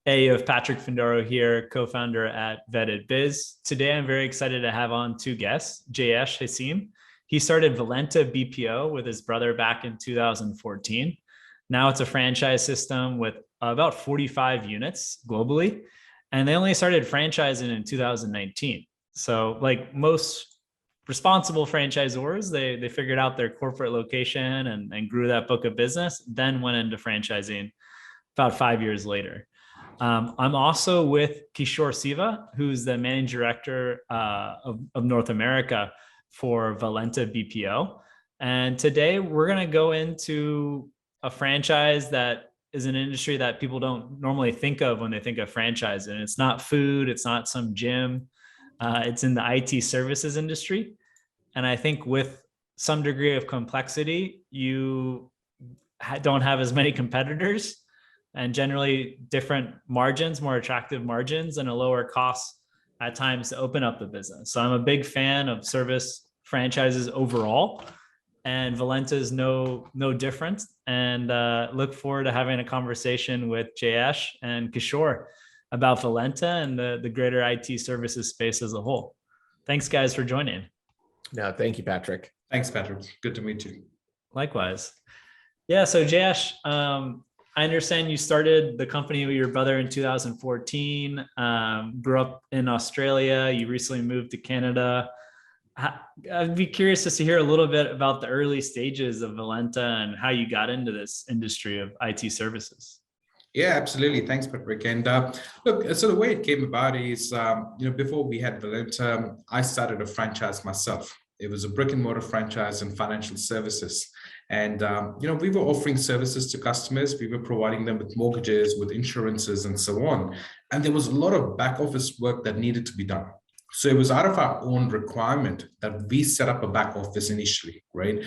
Hey, you have Patrick Findoro here, co-founder at Vetted Biz. Today, I'm very excited to have on two guests, Jayesh Kasim. He started Valenta BPO with his brother back in 2014. Now it's a franchise system with about 45 units globally, and they only started franchising in 2019. So, like most responsible franchisors, they figured out their corporate location and grew that book of business, then went into franchising about 5 years later. I'm also with Kishore Siva, who's the managing director of North America for Valenta BPO. And today we're going to go into a franchise that is an industry that people don't normally think of when they think of franchise. And it's not food, it's not some gym, it's in the IT services industry. And I think with some degree of complexity, you don't have as many competitors and generally different margins, more attractive margins, and a lower cost at times to open up the business. So I'm a big fan of service franchises overall, and Valenta is no different. And look forward to having a conversation with Jayesh and Kishore about Valenta and the greater IT services space as a whole. Thanks, guys, for joining. No, thank you, Patrick. Thanks, Patrick. Good to meet you. Likewise. Yeah, so Jayesh, I understand you started the company with your brother in 2014, grew up in Australia. You recently moved to Canada. I'd be curious just to hear a little bit about the early stages of Valenta and how you got into this industry of IT services. Yeah, absolutely. Thanks, Patrick. And look, so the way it came about is, before we had Valenta, I started a franchise myself. It was a brick and mortar franchise in financial services. And, we were offering services to customers. We were providing them with mortgages, with insurances, and so on. And there was a lot of back office work that needed to be done. So it was out of our own requirement that we set up a back office initially, right?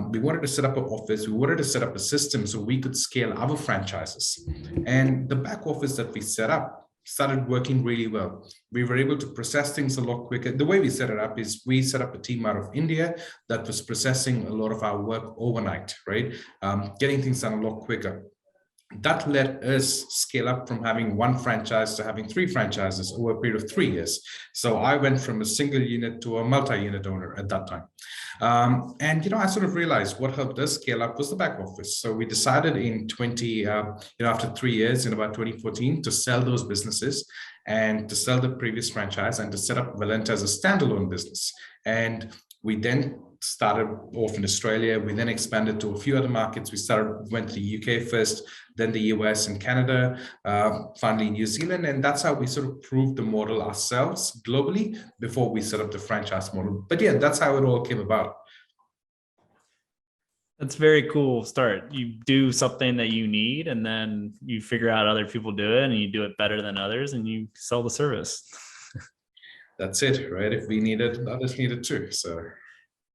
We wanted to set up an office. We wanted to set up a system so we could scale our franchises. And the back office that we set up started working really well. We were able to process things a lot quicker. The way we set it up is we set up a team out of India that was processing a lot of our work overnight, right? Getting things done a lot quicker. That let us scale up from having one franchise to having three franchises over a period of 3 years. So I went from a single unit to a multi-unit owner at that time. I sort of realized what helped us scale up was the back office. So we decided after 3 years, in about 2014, to sell those businesses and to sell the previous franchise and to set up Valenta as a standalone business. And we then started off in Australia. We then expanded to a few other markets. Went to the UK first, then the US and Canada, finally New Zealand. And that's how we sort of proved the model ourselves globally before we set up the franchise model. But yeah, that's how it all came about. That's very cool start. You do something that you need, and then you figure out other people do it and you do it better than others and you sell the service. That's it, right? If we need it, others need it too. So.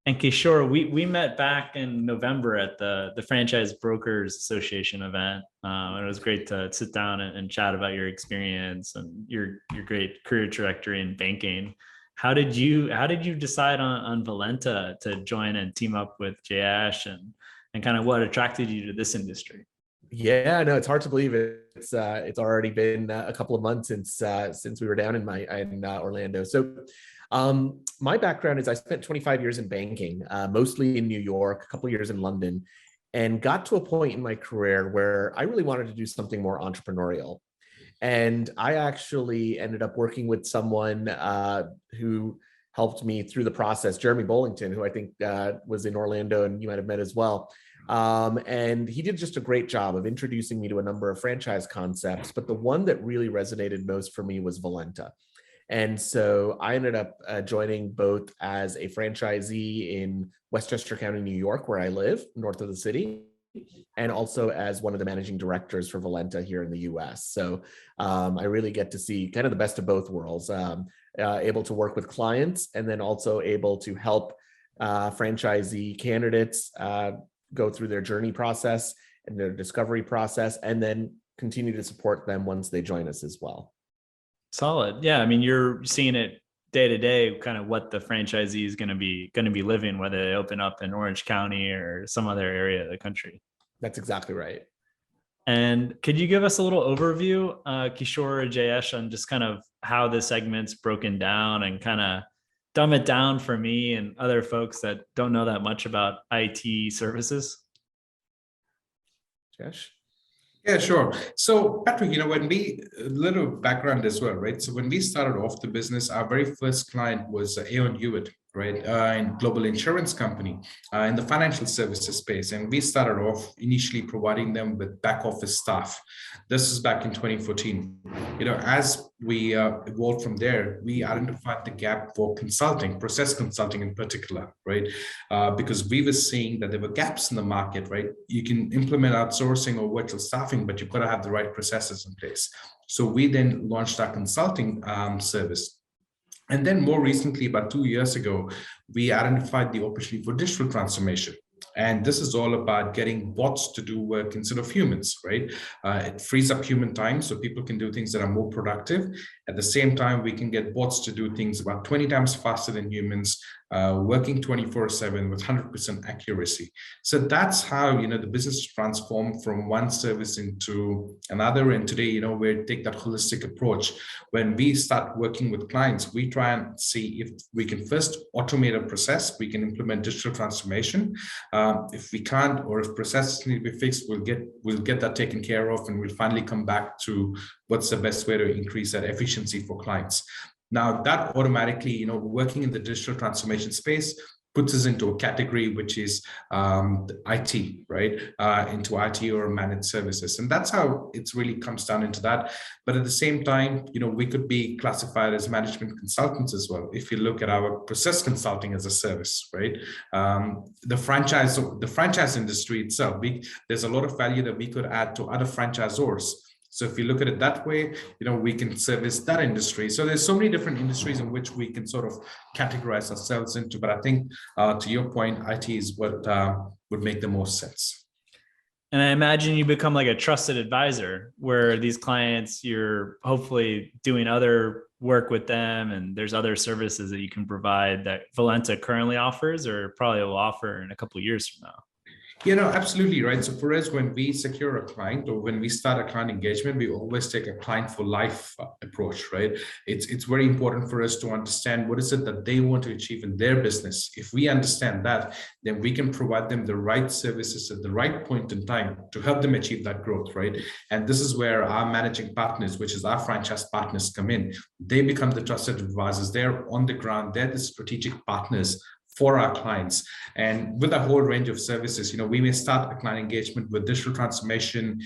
And Kishore, we met back in November at the Franchise Brokers Association event. And it was great to sit down and chat about your experience and your great career trajectory in banking. How did you decide on Valenta to join and team up with Jayesh and kind of what attracted you to this industry? Yeah, no, it's hard to believe it. It's already been a couple of months since we were down in Orlando. So my background is I spent 25 years in banking, mostly in New York, a couple of years in London, and got to a point in my career where I really wanted to do something more entrepreneurial. And I actually ended up working with someone who helped me through the process, Jeremy Bollington, who I think was in Orlando and you might have met as well. And he did just a great job of introducing me to a number of franchise concepts. But the one that really resonated most for me was Valenta. And so I ended up joining both as a franchisee in Westchester County, New York, where I live, north of the city, and also as one of the managing directors for Valenta here in the US. So I really get to see kind of the best of both worlds, able to work with clients and then also able to help franchisee candidates go through their journey process and their discovery process, and then continue to support them once they join us as well. Solid. Yeah. I mean, you're seeing it day to day, kind of what the franchisee is going to be living, whether they open up in Orange County or some other area of the country. That's exactly right. And could you give us a little overview, Kishore or Jayesh, on just kind of how the segment's broken down and kind of dumb it down for me and other folks that don't know that much about IT services? Josh? Yeah, sure. So, Patrick, when a little background as well, right? So, when we started off the business, our very first client was Aon Hewitt, right? In global insurance company in the financial services space. And we started off initially providing them with back office staff. This is back in 2014. As we evolved from there, we identified the gap for consulting, process consulting in particular, right? Because we were seeing that there were gaps in the market, right? You can implement outsourcing or virtual staffing, but you've got to have the right processes in place. So we then launched our consulting service. And then more recently, about 2 years ago, we identified the opportunity for digital transformation. And this is all about getting bots to do work instead of humans, right? It frees up human time so people can do things that are more productive. At the same time, we can get bots to do things about 20 times faster than humans, working 24/7 with 100% accuracy. So that's how, the business transformed from one service into another. And today, we take that holistic approach. When we start working with clients, we try and see if we can first automate a process, we can implement digital transformation. If we can't, or if processes need to be fixed, we'll get that taken care of, and we'll finally come back to what's the best way to increase that efficiency for clients. Now, that automatically, working in the digital transformation space puts us into a category which is IT, right? Into IT or managed services. And that's how it really comes down into that. But at the same time, we could be classified as management consultants as well. If you look at our process consulting as a service, right? The franchise industry itself, there's a lot of value that we could add to other franchisors. So if you look at it that way, we can service that industry. So there's so many different industries in which we can sort of categorize ourselves into. But I think to your point, IT is what would make the most sense. And I imagine you become like a trusted advisor where these clients, you're hopefully doing other work with them, and there's other services that you can provide that Valenta currently offers or probably will offer in a couple of years from now. Absolutely right. So for us, when we secure a client or when we start a client engagement, we always take a client for life approach, right? It's very important for us to understand what is it that they want to achieve in their business. If we understand that, then we can provide them the right services at the right point in time to help them achieve that growth, right? And this is where our managing partners, which is our franchise partners, come in. They become the trusted advisors. They're on the ground. They're the strategic partners for our clients. And with a whole range of services, we may start a client engagement with digital transformation.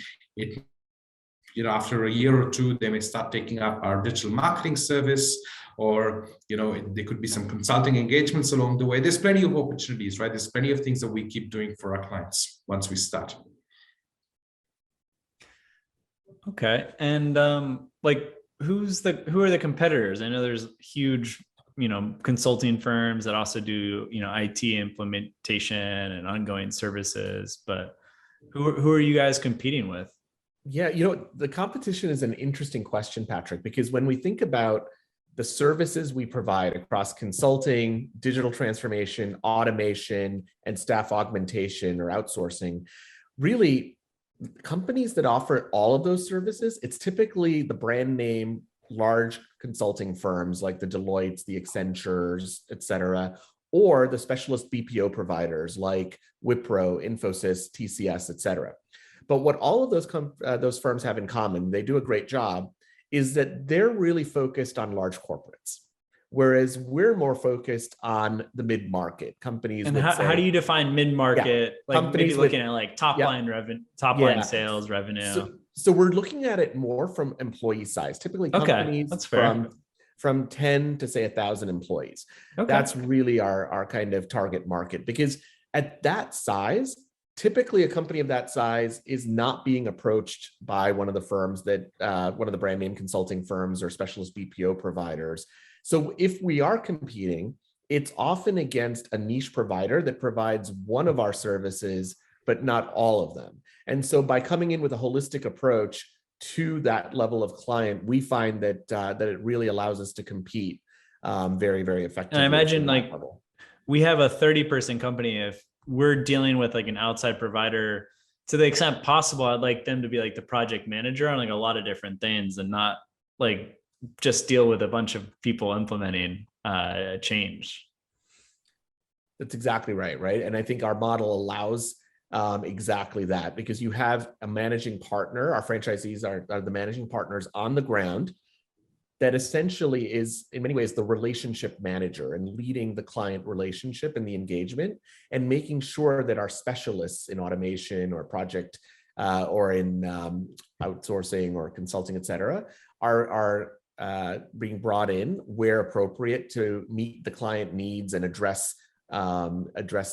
After a year or two, they may start taking up our digital marketing service, or, there could be some consulting engagements along the way. There's plenty of opportunities, right? There's plenty of things that we keep doing for our clients once we start. Okay. And who are the competitors? I know there's huge consulting firms that also do, IT implementation and ongoing services, but who are you guys competing with? Yeah, the competition is an interesting question, Patrick, because when we think about the services we provide across consulting, digital transformation, automation, and staff augmentation or outsourcing, really companies that offer all of those services, it's typically the brand name large consulting firms like the Deloittes, the Accentures, et cetera, or the specialist BPO providers like Wipro, Infosys, TCS, et cetera. But what all of those firms have in common, they do a great job, is that they're really focused on large corporates, whereas we're more focused on the mid-market companies. And how do you define mid-market? Yeah, like maybe looking at like top line revenue, line sales revenue. So we're looking at it more from employee size, typically companies from 10 to say 1,000 employees. Okay. That's really our kind of target market, because at that size, typically a company of that size is not being approached by one of the firms that one of the brand name consulting firms or specialist BPO providers. So if we are competing, it's often against a niche provider that provides one of our services, but not all of them. And so by coming in with a holistic approach to that level of client, we find that it really allows us to compete very, very effectively. And I imagine we have a 30-person company. If we're dealing with like an outside provider, to the extent possible, I'd like them to be like the project manager on like a lot of different things and not like just deal with a bunch of people implementing change. That's exactly right. Right. And I think our model allows exactly that, because you have a managing partner. Our franchisees are the managing partners on the ground that essentially is in many ways the relationship manager and leading the client relationship and the engagement and making sure that our specialists in automation or project or in outsourcing or consulting, et cetera, are being brought in where appropriate to meet the client needs and address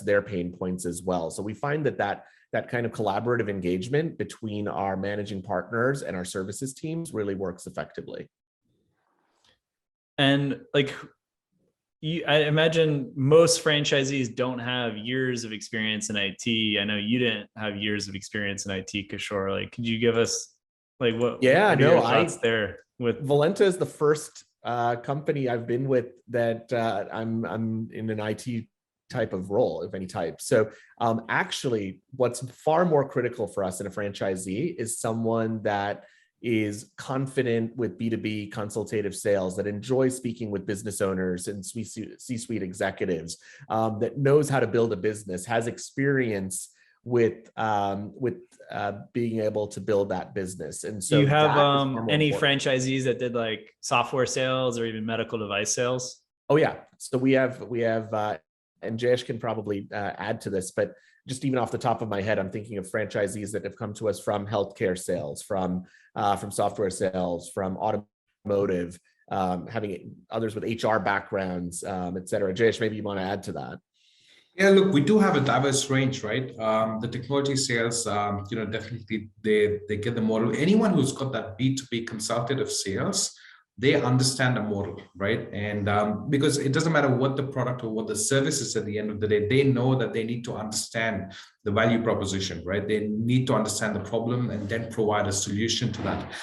their pain points as well. So we find that kind of collaborative engagement between our managing partners and our services teams really works effectively. And like, I imagine most franchisees don't have years of experience in IT. I know you didn't have years of experience in IT, Kishore. Like, could you give us like what are your thoughts there? With Valenta is the first company I've been with that I'm in an IT type of role of any type. So actually, what's far more critical for us in a franchisee is someone that is confident with B2B consultative sales, that enjoys speaking with business owners and C-suite executives, that knows how to build a business, has experience with being able to build that business. And so, do you have any franchisees that did like software sales or even medical device sales? Oh yeah, so we have, and Jayesh can probably add to this, but just even off the top of my head, I'm thinking of franchisees that have come to us from healthcare sales, from software sales, from automotive, having others with HR backgrounds, et cetera. Jayesh, maybe you want to add to that. Yeah, look, we do have a diverse range, right? The technology sales, definitely they get the model. Anyone who's got that B2B consultative sales, they understand the model, right? And because it doesn't matter what the product or what the service is at the end of the day, they know that they need to understand the value proposition, right? They need to understand the problem and then provide a solution to that.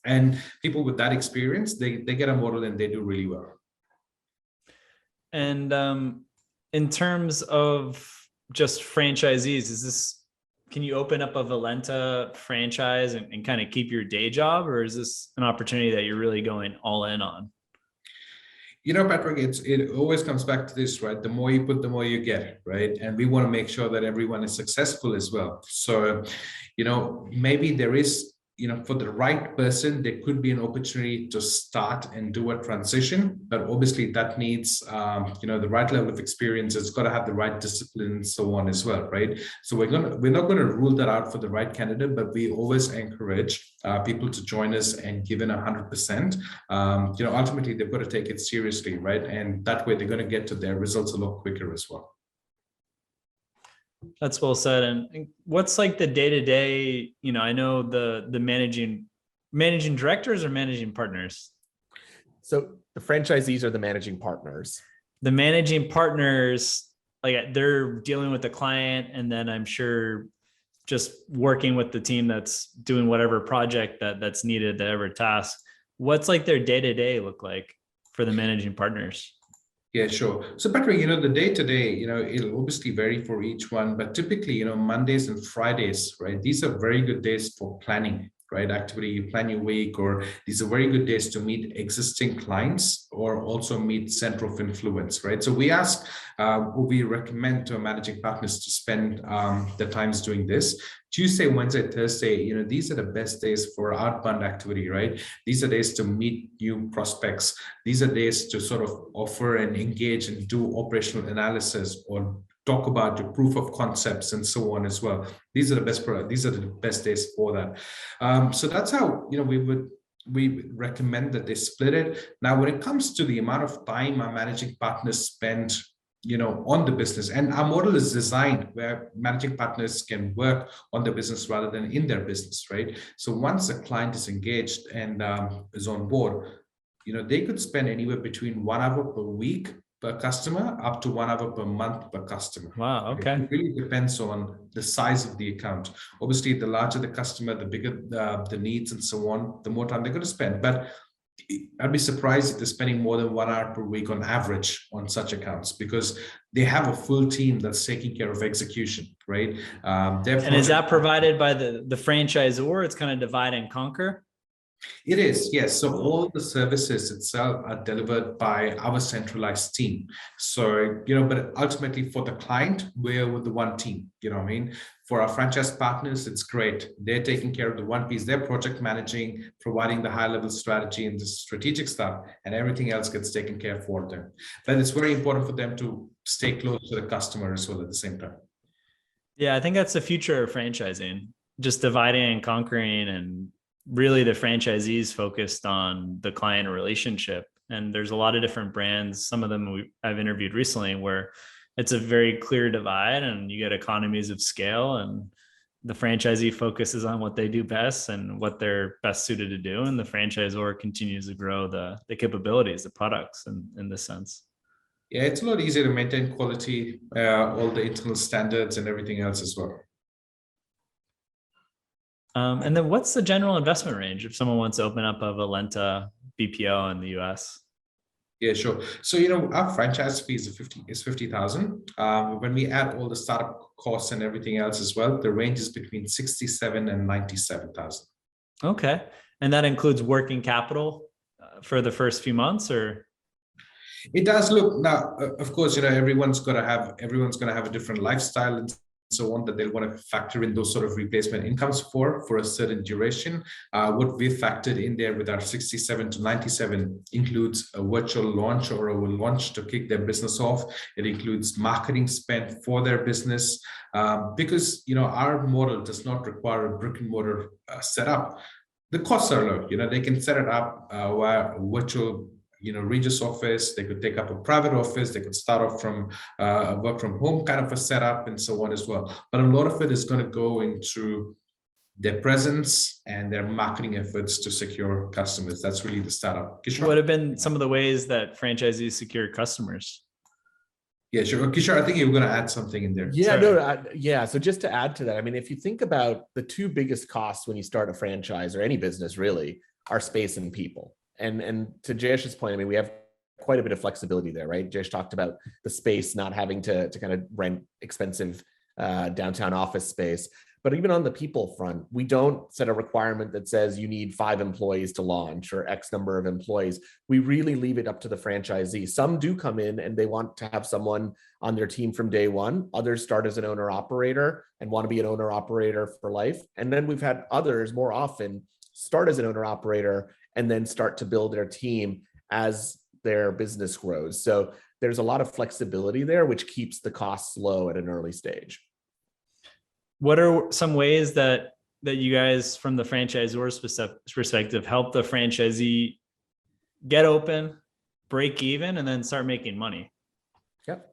And people with that experience, they get a model and they do really well. And in terms of just franchisees, can you open up a Valenta franchise and kind of keep your day job, or is this an opportunity that you're really going all in on? You know, Patrick, it always comes back to this, right? The more you put, the more you get, right? And we want to make sure that everyone is successful as well. So, maybe there is, for the right person, there could be an opportunity to start and do a transition, but obviously that needs, the right level of experience. It's got to have the right discipline and so on as well, right? So we're not going to rule that out for the right candidate, but we always encourage people to join us and give in 100%. Ultimately they've got to take it seriously, right? And that way they're going to get to their results a lot quicker as well. That's well said. And what's like the day-to-day, I know the managing directors or managing partners? So the franchisees are the managing partners. The managing partners, like they're dealing with the client, and then I'm sure just working with the team that's doing whatever project that's needed, whatever task. What's like their day-to-day look like for the managing partners? Yeah, sure. So Patrick, the day-to-day, it'll obviously vary for each one, but typically, Mondays and Fridays, right? These are very good days for planning, right? Activity, you plan your week, or these are very good days to meet existing clients or also meet center of influence, right? So we recommend to our managing partners to spend the times doing this. Tuesday, Wednesday, Thursday, these are the best days for outbound activity, right? These are days to meet new prospects. These are days to sort of offer and engage and do operational analysis or talk about your proof of concepts and so on as well. These are the best days for that. So that's how, we recommend that they split it. Now, when it comes to the amount of time our managing partners spend on the business. And our model is designed where managing partners can work on the business rather than in their business, right? So once a client is engaged and is on board, they could spend anywhere between 1 hour per week per customer up to 1 hour per month per customer. Wow, okay. It really depends on the size of the account. Obviously, the larger the customer, the bigger the needs and so on, the more time they're going to spend. But I'd be surprised if they're spending more than 1 hour per week on average on such accounts, because they have a full team that's taking care of execution, right? And is that provided by the franchisor? It's kind of divide and conquer. It is, yes. So all the services itself are delivered by our centralized team. So, but ultimately for the client, we're with the one team, what I mean? For our franchise partners, it's great. They're taking care of the one piece, they're project managing, providing the high level strategy and the strategic stuff, and everything else gets taken care of for them. But it's very important for them to stay close to the customer as well at the same time. Yeah, I think that's the future of franchising, just dividing and conquering, and really the franchisees focused on the client relationship. And there's a lot of different brands, some of them I've interviewed recently, where it's a very clear divide and you get economies of scale, and the franchisee focuses on what they do best and what they're best suited to do, and the franchisor continues to grow the capabilities, the products in this sense. Yeah, it's a lot easier to maintain quality, all the internal standards and everything else as well. And then what's the general investment range if someone wants to open up a Valenta BPO in the US? Yeah, sure. So, our franchise fee is 50,000. When we add all the startup costs and everything else as well, the range is between 67 and 97,000. Okay. And that includes working capital for the first few months, or? It does. Look, now, of course, everyone's going to have a different lifestyle and so on, that they'll want to factor in those sort of replacement incomes for a certain duration. What we factored in there with our 67 to 97 includes a virtual launch or a launch to kick their business off. It includes marketing spend for their business, because our model does not require a brick and mortar setup. The costs are low. They can set it up via virtual Regis office. They could take up a private office. They could start off from a work from home kind of a setup and so on as well. But a lot of it is going to go into their presence and their marketing efforts to secure customers. That's really the startup. Kishore? What have been some of the ways that franchisees secure customers? Yeah, sure. Kishore, I think you were going to add something in there. Yeah, So just to add to that, I mean, if you think about the two biggest costs when you start a franchise or any business really, are space and people. And to Jayesh's point, I mean, we have quite a bit of flexibility there, right? Jayesh talked about the space, not having to kind of rent expensive downtown office space. But even on the people front, we don't set a requirement that says you need 5 employees to launch or X number of employees. We really leave it up to the franchisee. Some do come in and they want to have someone on their team from day one. Others start as an owner operator and want to be an owner operator for life. And then we've had others more often start as an owner operator and then start to build their team as their business grows. So there's a lot of flexibility there, which keeps the costs low at an early stage. What are some ways that you guys, from the franchisor's perspective, help the franchisee get open, break even, and then start making money? Yep.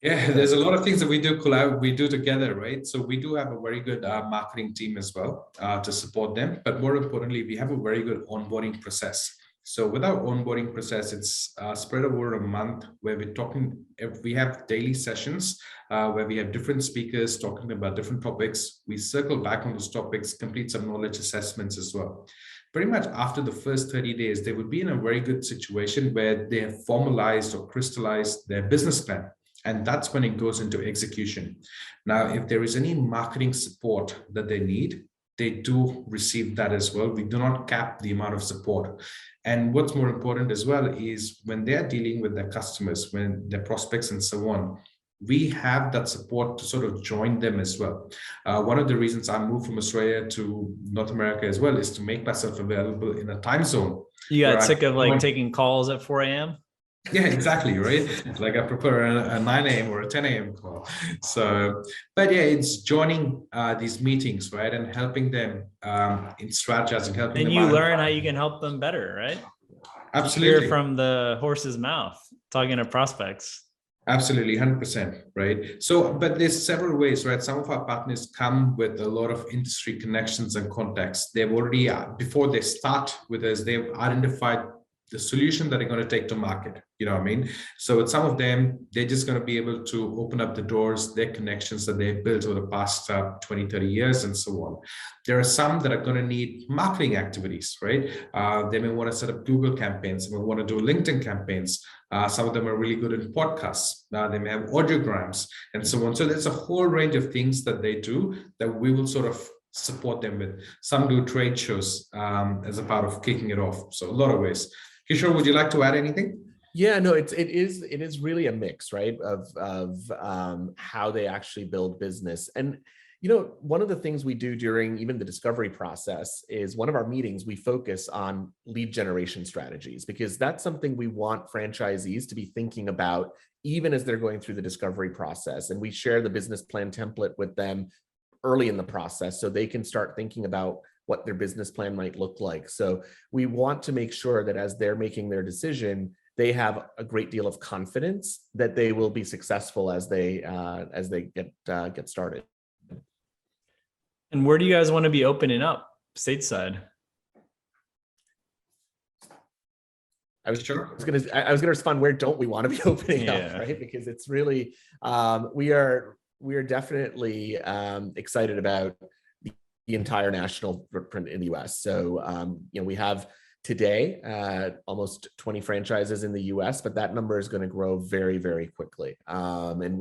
Yeah, there's a lot of things that we do together, right? So we do have a very good marketing team as well to support them. But more importantly, we have a very good onboarding process. So with our onboarding process, it's spread over a month where we have daily sessions where we have different speakers talking about different topics. We circle back on those topics, complete some knowledge assessments as well. Pretty much after the first 30 days, they would be in a very good situation where they have formalized or crystallized their business plan. And that's when it goes into execution. Now, if there is any marketing support that they need, they do receive that as well. We do not cap the amount of support. And what's more important as well is when they're dealing with their customers, when their prospects and so on, we have that support to sort of join them as well. One of the reasons I moved from Australia to North America as well is to make myself available in a time zone. You got sick of taking calls at 4 a.m.? Yeah, exactly, right? Like I prefer a 9 a.m. or a 10 a.m. call. So, but yeah, it's joining these meetings, right? And helping them in strategizing, helping them. And you learn how you can help them better, right? Absolutely. Hear from the horse's mouth, talking to prospects. Absolutely, 100%, right? So, but there's several ways, right? Some of our partners come with a lot of industry connections and contacts. They've already, before they start with us, they've identified the solution that they're going to take to market. You know what I mean? So with some of them, they're just going to be able to open up the doors, their connections that they've built over the past 20, 30 years and so on. There are some that are going to need marketing activities, right? They may want to set up Google campaigns, they may want to do LinkedIn campaigns. Some of them are really good in podcasts. They may have audiograms and so on. So there's a whole range of things that they do that we will sort of support them with. Some do trade shows as a part of kicking it off. So a lot of ways. Kishore, would you like to add anything? Yeah, no, it is really a mix, right, of how they actually build business. And one of the things we do during even the discovery process is one of our meetings, we focus on lead generation strategies, because that's something we want franchisees to be thinking about even as they're going through the discovery process. And we share the business plan template with them early in the process so they can start thinking about what their business plan might look like. So we want to make sure that as they're making their decision, they have a great deal of confidence that they will be successful as they get started. And where do you guys want to be opening up stateside? I was going to respond, where don't we want to be opening up, right? Because it's really we are definitely excited about the entire national footprint in the US. So we have today almost 20 franchises in the US, but that number is going to grow very, very quickly.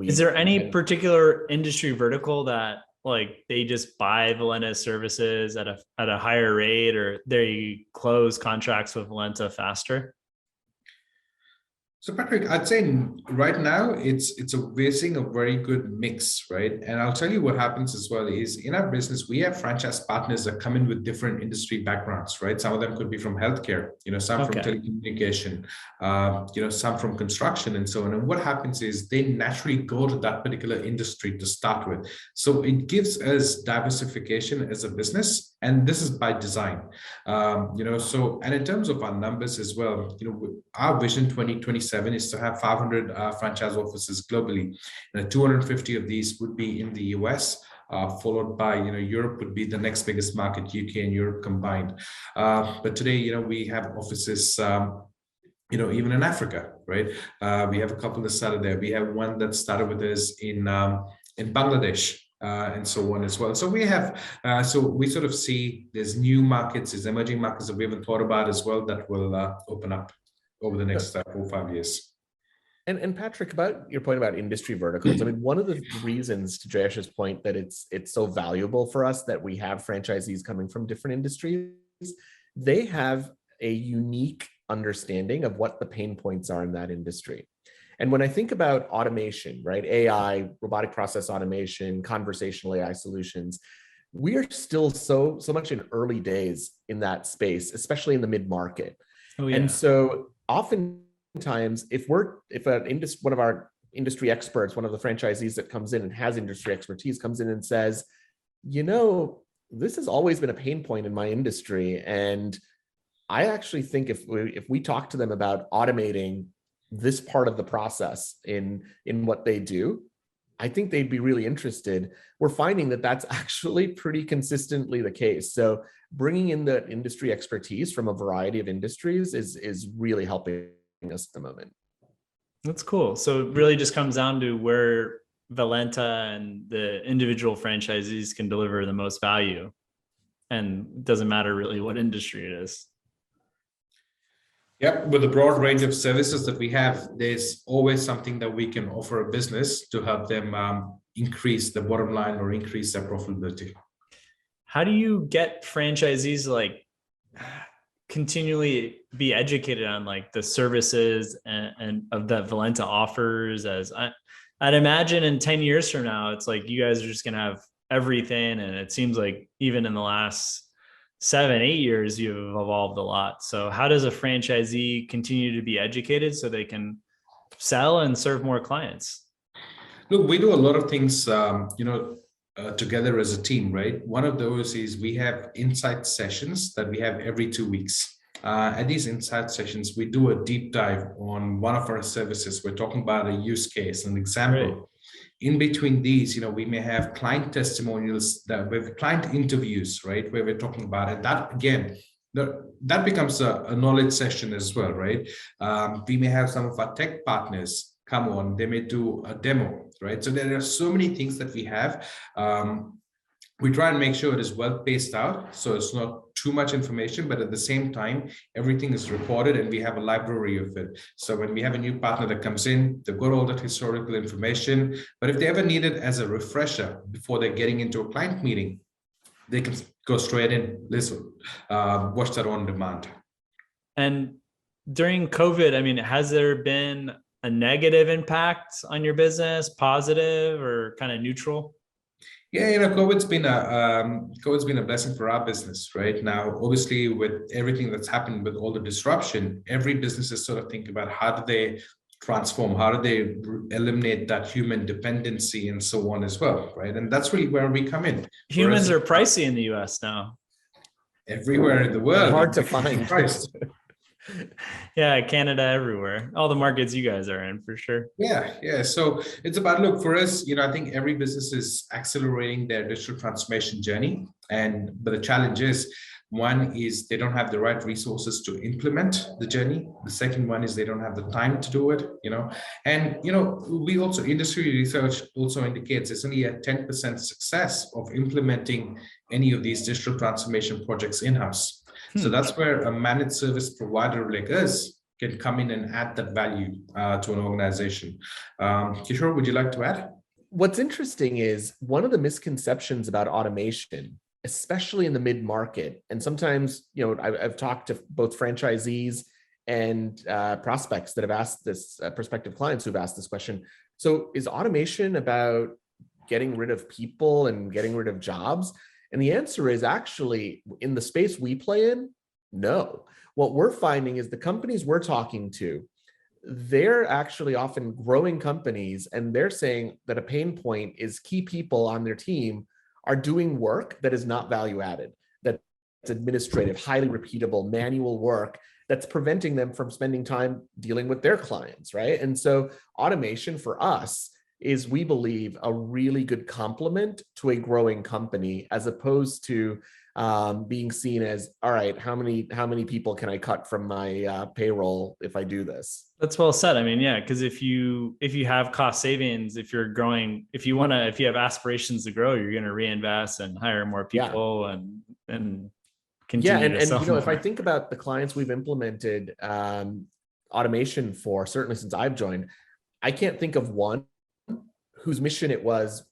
Is there any particular industry vertical that like they just buy Valenta services at a higher rate, or they close contracts with Valenta faster? So Patrick, I'd say right now we're seeing a very good mix, right? And I'll tell you what happens as well is in our business, we have franchise partners that come in with different industry backgrounds, right? Some of them could be from healthcare, some from telecommunication, some from construction and so on. And what happens is they naturally go to that particular industry to start with. So it gives us diversification as a business, and this is by design. So, and in terms of our numbers as well, our vision 2027 is to have 500 franchise offices globally, and 250 of these would be in the US, followed by Europe would be the next biggest market, UK and Europe combined. But today, we have offices even in Africa, right? We have a couple that started there. We have one that started with us in Bangladesh. And so on as well. So we have, so we sort of see there's new markets, there's emerging markets that we haven't thought about as well that will open up over the next 4 or 5 years. And Patrick, about your point about industry verticals, I mean, one of the reasons, to Jayesh's point, that it's so valuable for us that we have franchisees coming from different industries, they have a unique understanding of what the pain points are in that industry. And when I think about automation, right, AI, robotic process automation, conversational AI solutions, we are still so much in early days in that space, especially in the mid-market. Oh, yeah. And so oftentimes, if one of our industry experts, one of the franchisees that comes in and has industry expertise comes in and says, this has always been a pain point in my industry. And I actually think if we talk to them about automating this part of the process in what they do, I think they'd be really interested. We're finding that that's actually pretty consistently the case. So bringing in the industry expertise from a variety of industries is really helping us at the moment. That's cool. So it really just comes down to where Valenta and the individual franchisees can deliver the most value, and it doesn't matter really what industry it is. Yep, with the broad range of services that we have, there's always something that we can offer a business to help them increase the bottom line or increase their profitability. How do you get franchisees like continually be educated on like the services and of that Valenta offers? As I'd imagine in 10 years from now, it's like you guys are just gonna have everything, and it seems like even in the last 7-8 years, you've evolved a lot. So how does a franchisee continue to be educated so they can sell and serve more clients? Look, we do a lot of things, together as a team, right? One of those is we have insight sessions that we have every 2 weeks. At these insight sessions, we do a deep dive on one of our services. We're talking about a use case, an example. Right. In between these, we may have client testimonials, that we have client interviews, right, where we're talking about it. That again, that becomes a knowledge session as well, right? We may have some of our tech partners come on, they may do a demo, right? So there are so many things that we have. We try and make sure it is well paced out, so it's not too much information, but at the same time, everything is recorded and we have a library of it. So when we have a new partner that comes in, they've got all that historical information, but if they ever need it as a refresher before they're getting into a client meeting, they can go straight in, listen, watch that on demand. And during COVID, I mean, has there been a negative impact on your business, positive or kind of neutral? Yeah, COVID's been a blessing for our business right now. Obviously, with everything that's happened with all the disruption, every business is sort of thinking about how do they transform, how do they eliminate that human dependency and so on as well, right? And that's really where we come in. Humans are pricey in the US now. Everywhere in the world. Hard to find. Yeah, Canada, everywhere. All the markets you guys are in, for sure. Yeah. So it's about, look, for us, I think every business is accelerating their digital transformation journey. But the challenge is, one is they don't have the right resources to implement the journey. The second one is they don't have the time to do it, And, we also, industry research also indicates it's only a 10% success of implementing any of these digital transformation projects in-house. So that's where a managed service provider like us can come in and add that value to an organization. Kishore, would you like to add? What's interesting is one of the misconceptions about automation, especially in the mid-market, and sometimes, I've talked to both franchisees and prospects that have asked this, prospective clients who've asked this question. So is automation about getting rid of people and getting rid of jobs? And the answer is actually, in the space we play in, no. What we're finding is the companies we're talking to, they're actually often growing companies, and they're saying that a pain point is key people on their team are doing work that is not value added, that's administrative, highly repeatable, manual work that's preventing them from spending time dealing with their clients, right? And so automation for us is, we believe, a really good complement to a growing company, as opposed to being seen as, all right, how many people can I cut from my payroll if I do this? That's well said. I mean, yeah, because if you have cost savings, if you're growing, if you have aspirations to grow, you're going to reinvest and hire more people and continue. Yeah, and if I think about the clients we've implemented automation for, certainly since I've joined, I can't think of one whose mission it was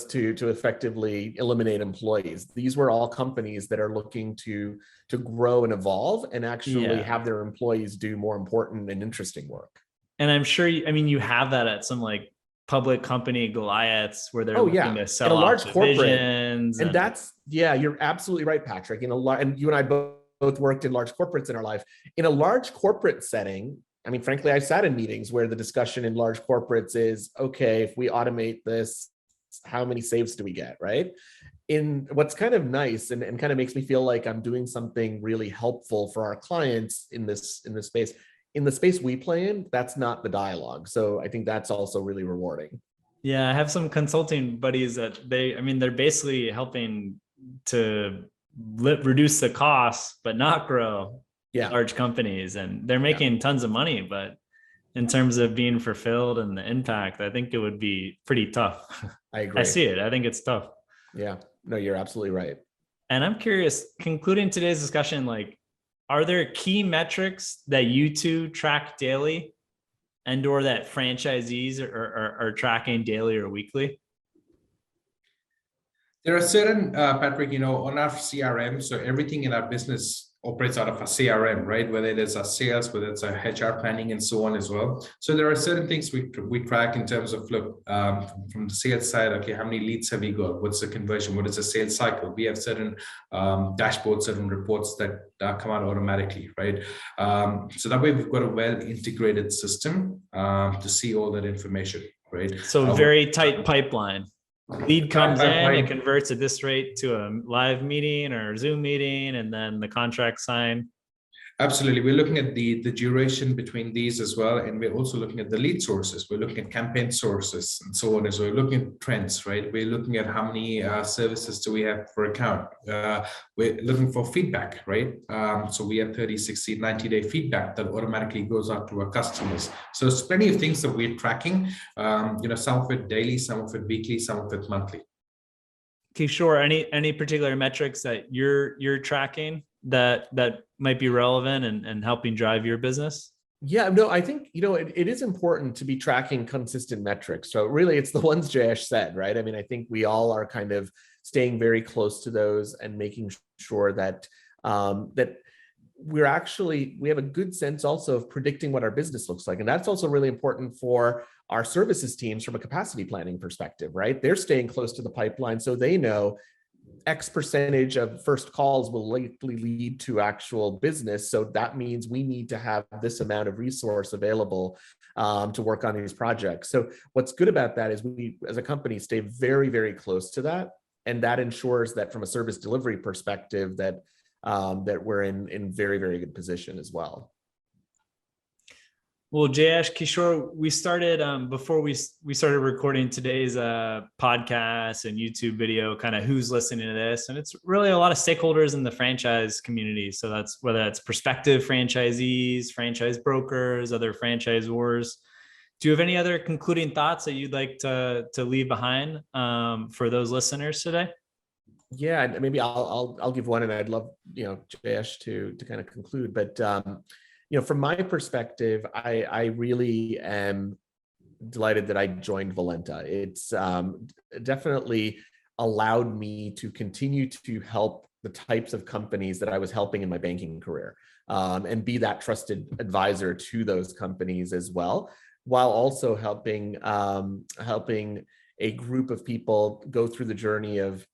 to effectively eliminate employees. These were all companies that are looking to grow and evolve and actually have their employees do more important and interesting work. And I'm sure, you have that at some like public company Goliaths where they're looking to sell in a large corporate. And that's, you're absolutely right, Patrick. And you and I both worked in large corporates in our life. In a large corporate setting, frankly, I sat in meetings where the discussion in large corporates is, okay, if we automate this, how many saves do we get, right? In what's kind of nice and kind of makes me feel like I'm doing something really helpful for our clients in this space. In the space we play in, that's not the dialogue. So I think that's also really rewarding. Yeah, I have some consulting buddies that they're basically helping to reduce the costs, but not grow large companies. And they're making tons of money, but in terms of being fulfilled and the impact, I think it would be pretty tough. I agree. I see it. I think it's tough. Yeah, no, you're absolutely right. And I'm curious, concluding today's discussion, are there key metrics that you two track daily and or that franchisees are tracking daily or weekly? There are certain, Patrick, on our CRM, so everything in our business operates out of a CRM, right? Whether it is our sales, whether it's our HR planning and so on as well. So there are certain things we track in terms of, look, from the sales side, okay, how many leads have we got? What's the conversion? What is the sales cycle? We have certain dashboards, certain reports that come out automatically, right? So that way we've got a well-integrated system to see all that information, right? So very tight pipeline. Lead comes in, it converts at this rate to a live meeting or Zoom meeting, and then the contract signed. Absolutely. We're looking at the duration between these as well. And we're also looking at the lead sources. We're looking at campaign sources and so on. And so we're looking at trends, right? We're looking at how many services do we have per account. We're looking for feedback, right? So we have 30, 60, 90-day feedback that automatically goes out to our customers. So there's plenty of things that we're tracking, some of it daily, some of it weekly, some of it monthly. Kishore, any particular metrics that you're tracking that might be relevant and helping drive your business? Yeah, no, I think, it is important to be tracking consistent metrics. So really it's the ones Jayesh said, right? I mean, I think we all are kind of staying very close to those and making sure that that we have a good sense also of predicting what our business looks like. And that's also really important for our services teams from a capacity planning perspective, right? They're staying close to the pipeline so they know X percentage of first calls will likely lead to actual business. So that means we need to have this amount of resource available to work on these projects. So what's good about that is we, as a company, stay very, very close to that. And that ensures that from a service delivery perspective, that we're in very, very good position as well. Well, Jayesh, Kishore, we started before we started recording today's podcast and YouTube video, kind of who's listening to this. And it's really a lot of stakeholders in the franchise community. So that's whether that's prospective franchisees, franchise brokers, other franchisors. Do you have any other concluding thoughts that you'd like to leave behind for those listeners today? Yeah, maybe I'll give one, and I'd love Jayesh to kind of conclude. But from my perspective, I really am delighted that I joined Valenta. It's definitely allowed me to continue to help the types of companies that I was helping in my banking career, and be that trusted advisor to those companies as well, while also helping a group of people go through the journey of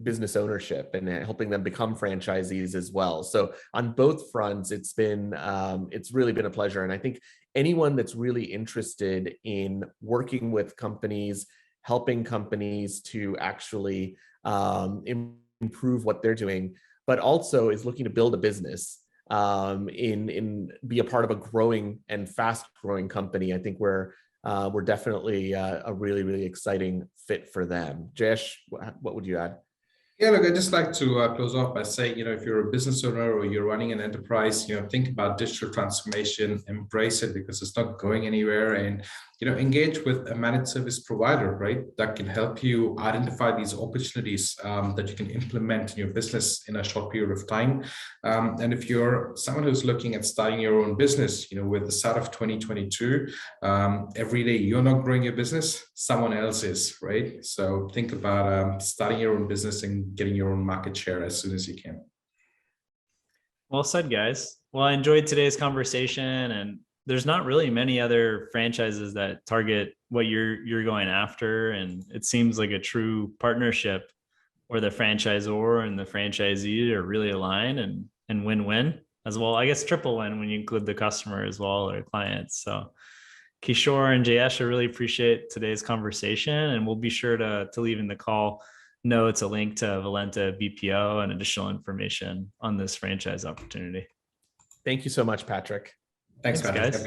business ownership and helping them become franchisees as well. So on both fronts, it's really been a pleasure. And I think anyone that's really interested in working with companies, helping companies to actually improve what they're doing, but also is looking to build a business, be a part of a growing and fast growing company, I think we're definitely a really, really exciting fit for them. Jayesh, what would you add? Yeah, look, I'd just like to close off by saying, if you're a business owner or you're running an enterprise, think about digital transformation, embrace it because it's not going anywhere, and, engage with a managed service provider, right? That can help you identify these opportunities that you can implement in your business in a short period of time. And if you're someone who's looking at starting your own business, with the start of 2022, every day you're not growing your business, someone else is, right? So think about starting your own business and getting your own market share as soon as you can. Well said, guys. Well, I enjoyed today's conversation, and there's not really many other franchises that target what you're going after. And it seems like a true partnership where the franchisor and the franchisee are really aligned and win-win as well. I guess triple win when you include the customer as well, or clients. So Kishore and Jayesh, I really appreciate today's conversation, and we'll be sure to leave in the call notes a link to Valenta BPO and additional information on this franchise opportunity. Thank you so much, Patrick. Thanks, guys.